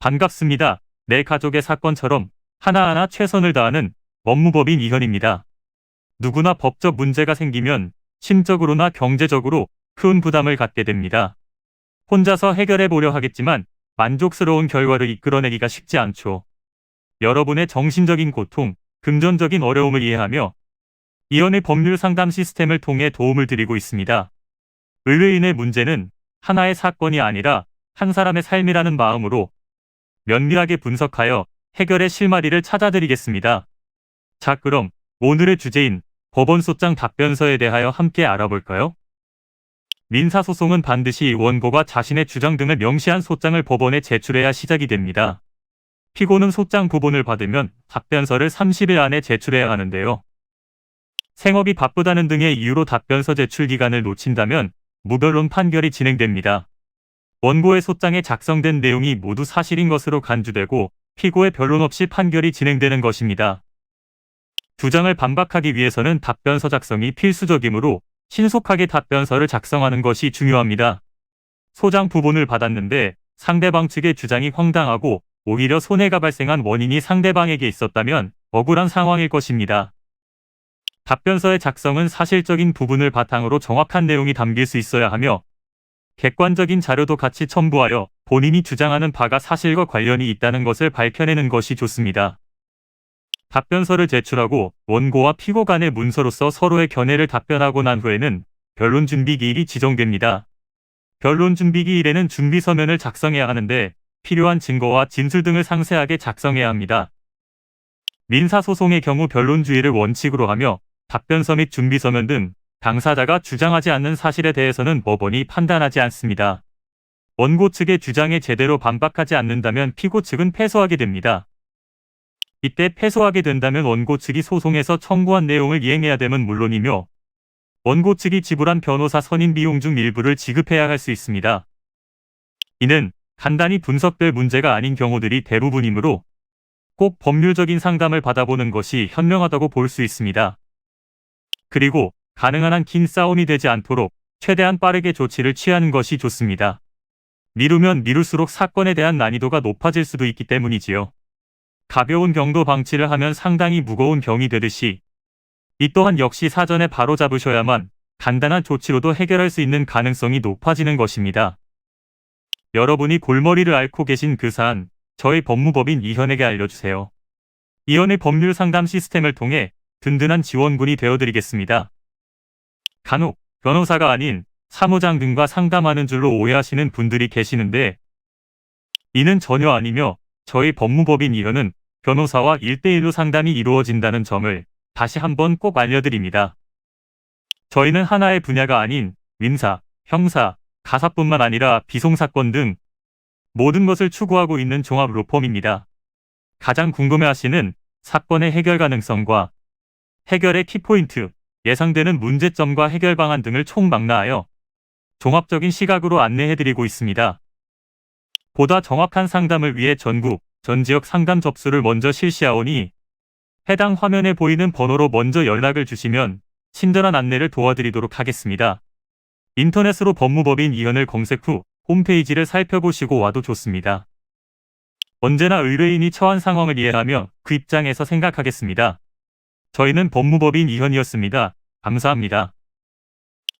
반갑습니다. 내 가족의 사건처럼 하나하나 최선을 다하는 법무법인 이현입니다. 누구나 법적 문제가 생기면 심적으로나 경제적으로 큰 부담을 갖게 됩니다. 혼자서 해결해 보려 하겠지만 만족스러운 결과를 이끌어내기가 쉽지 않죠. 여러분의 정신적인 고통, 금전적인 어려움을 이해하며 이현의 법률 상담 시스템을 통해 도움을 드리고 있습니다. 의뢰인의 문제는 하나의 사건이 아니라 한 사람의 삶이라는 마음으로 면밀하게 분석하여 해결의 실마리를 찾아드리겠습니다. 자, 그럼 오늘의 주제인 법원소장 답변서에 대하여 함께 알아볼까요? 민사소송은 반드시 원고가 자신의 주장 등을 명시한 소장을 법원에 제출해야 시작이 됩니다. 피고는 소장 부본을 받으면 답변서를 30일 안에 제출해야 하는데요. 생업이 바쁘다는 등의 이유로 답변서 제출 기간을 놓친다면 무변론 판결이 진행됩니다. 원고의 소장에 작성된 내용이 모두 사실인 것으로 간주되고 피고의 변론 없이 판결이 진행되는 것입니다. 주장을 반박하기 위해서는 답변서 작성이 필수적이므로 신속하게 답변서를 작성하는 것이 중요합니다. 소장 부본을 받았는데 상대방 측의 주장이 황당하고 오히려 손해가 발생한 원인이 상대방에게 있었다면 억울한 상황일 것입니다. 답변서의 작성은 사실적인 부분을 바탕으로 정확한 내용이 담길 수 있어야 하며 객관적인 자료도 같이 첨부하여 본인이 주장하는 바가 사실과 관련이 있다는 것을 밝혀내는 것이 좋습니다. 답변서를 제출하고 원고와 피고 간의 문서로서 서로의 견해를 답변하고 난 후에는 변론 준비 기일이 지정됩니다. 변론 준비 기일에는 준비 서면을 작성해야 하는데 필요한 증거와 진술 등을 상세하게 작성해야 합니다. 민사소송의 경우 변론 주의를 원칙으로 하며 답변서 및 준비 서면 등 당사자가 주장하지 않는 사실에 대해서는 법원이 판단하지 않습니다. 원고 측의 주장에 제대로 반박하지 않는다면 피고 측은 패소하게 됩니다. 이때 패소하게 된다면 원고 측이 소송에서 청구한 내용을 이행해야 됨은 물론이며 원고 측이 지불한 변호사 선임 비용 중 일부를 지급해야 할 수 있습니다. 이는 간단히 분석될 문제가 아닌 경우들이 대부분이므로 꼭 법률적인 상담을 받아보는 것이 현명하다고 볼 수 있습니다. 그리고 가능한 한 긴 싸움이 되지 않도록 최대한 빠르게 조치를 취하는 것이 좋습니다. 미루면 미룰수록 사건에 대한 난이도가 높아질 수도 있기 때문이지요. 가벼운 병도 방치를 하면 상당히 무거운 병이 되듯이 이 또한 역시 사전에 바로 잡으셔야만 간단한 조치로도 해결할 수 있는 가능성이 높아지는 것입니다. 여러분이 골머리를 앓고 계신 그 사안, 저희 법무법인 이현에게 알려주세요. 이현의 법률 상담 시스템을 통해 든든한 지원군이 되어드리겠습니다. 간혹 변호사가 아닌 사무장 등과 상담하는 줄로 오해하시는 분들이 계시는데 이는 전혀 아니며 저희 법무법인 이현은 변호사와 1대1로 상담이 이루어진다는 점을 다시 한번 꼭 알려드립니다. 저희는 하나의 분야가 아닌 민사, 형사, 가사뿐만 아니라 비송사건 등 모든 것을 추구하고 있는 종합 로펌입니다. 가장 궁금해하시는 사건의 해결 가능성과 해결의 키포인트, 예상되는 문제점과 해결 방안 등을 총망라하여 종합적인 시각으로 안내해드리고 있습니다. 보다 정확한 상담을 위해 전국, 전 지역 상담 접수를 먼저 실시하오니 해당 화면에 보이는 번호로 먼저 연락을 주시면 친절한 안내를 도와드리도록 하겠습니다. 인터넷으로 법무법인 이현을 검색 후 홈페이지를 살펴보시고 와도 좋습니다. 언제나 의뢰인이 처한 상황을 이해하며 그 입장에서 생각하겠습니다. 저희는 법무법인 이현이었습니다. 감사합니다.